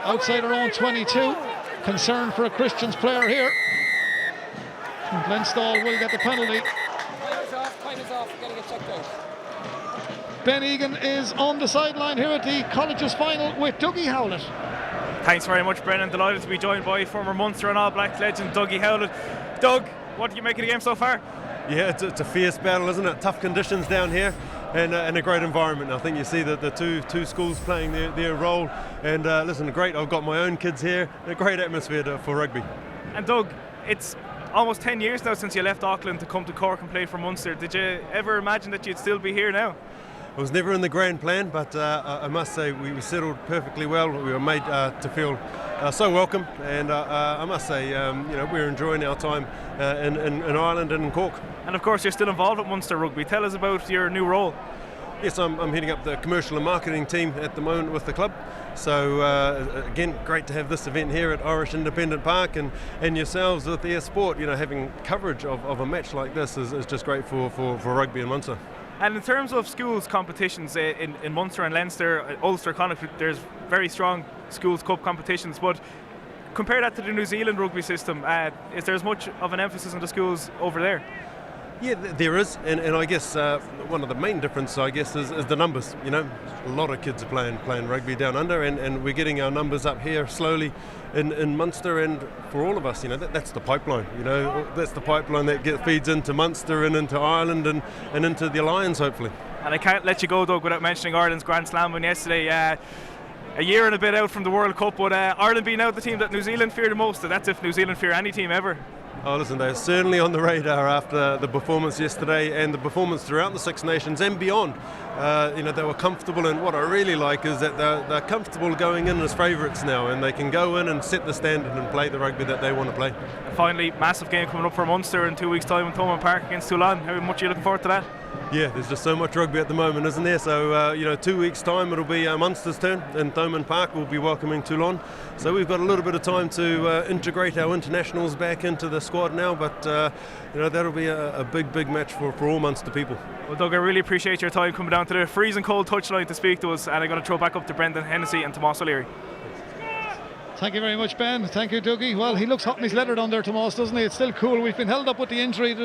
outside our own 22. Concern for a Christians player here. And Glenstall will get the penalty. Time is off, getting it checked out. Ben Egan is on the sideline here at the college's final with Doug Howlett. Thanks very much, Brennan. Delighted to be joined by former Munster and All Blacks legend Doug Howlett. Doug, what do you make of the game so far? Yeah, it's a fierce battle, isn't it? Tough conditions down here and a great environment. I think you see the two schools playing their role. And listen, great, I've got my own kids here. A great atmosphere for rugby. And Doug, it's almost 10 years now since you left Auckland to come to Cork and play for Munster. Did you ever imagine that you'd still be here now? It was never in the grand plan, but I must say we settled perfectly well. We were made to feel so welcome, and I must say, we're enjoying our time in Ireland and in Cork. And of course, you're still involved with Munster Rugby. Tell us about your new role. Yes, I'm heading up the commercial and marketing team at the moment with the club. So again, great to have this event here at Irish Independent Park, and yourselves with Air Sport. Having coverage of a match like this is just great for rugby in Munster. And in terms of schools competitions in Munster and Leinster, Ulster, Connacht, there's very strong schools cup competitions. But compare that to the New Zealand rugby system. Is there as much of an emphasis on the schools over there? Yeah, there is, and I guess one of the main differences, I guess, is the numbers. A lot of kids are playing rugby down under, and we're getting our numbers up here slowly in Munster, and for all of us, that's the pipeline. That's the pipeline that feeds into Munster and into Ireland and into the Lions, hopefully. And I can't let you go, Doug, without mentioning Ireland's Grand Slam win yesterday. A year and a bit out from the World Cup, but Ireland being out the team that New Zealand fear the most. That's if New Zealand fear any team ever. Oh, listen, they're certainly on the radar after the performance yesterday and the performance throughout the Six Nations and beyond. They were comfortable, and what I really like is that they're comfortable going in as favourites now, and they can go in and set the standard and play the rugby that they want to play. And finally, massive game coming up for Munster in 2 weeks' time in Thomond Park against Toulon. How much are you looking forward to that? Yeah, there's just so much rugby at the moment, isn't there? So, 2 weeks' time it'll be Munster's turn in Thomond Park. We'll be welcoming Toulon. So we've got a little bit of time to integrate our internationals back into the squad now, but that'll be a big match for all Munster people. Well, Doug, I really appreciate your time coming down to the freezing cold touchline to speak to us, and I'm going to throw back up to Brendan Hennessy and Tomas O'Leary. Thank you very much, Ben. Thank you, Dougie. Well, he looks hot in his leather down there, Tomas, doesn't he? It's still cool. We've been held up with the injury.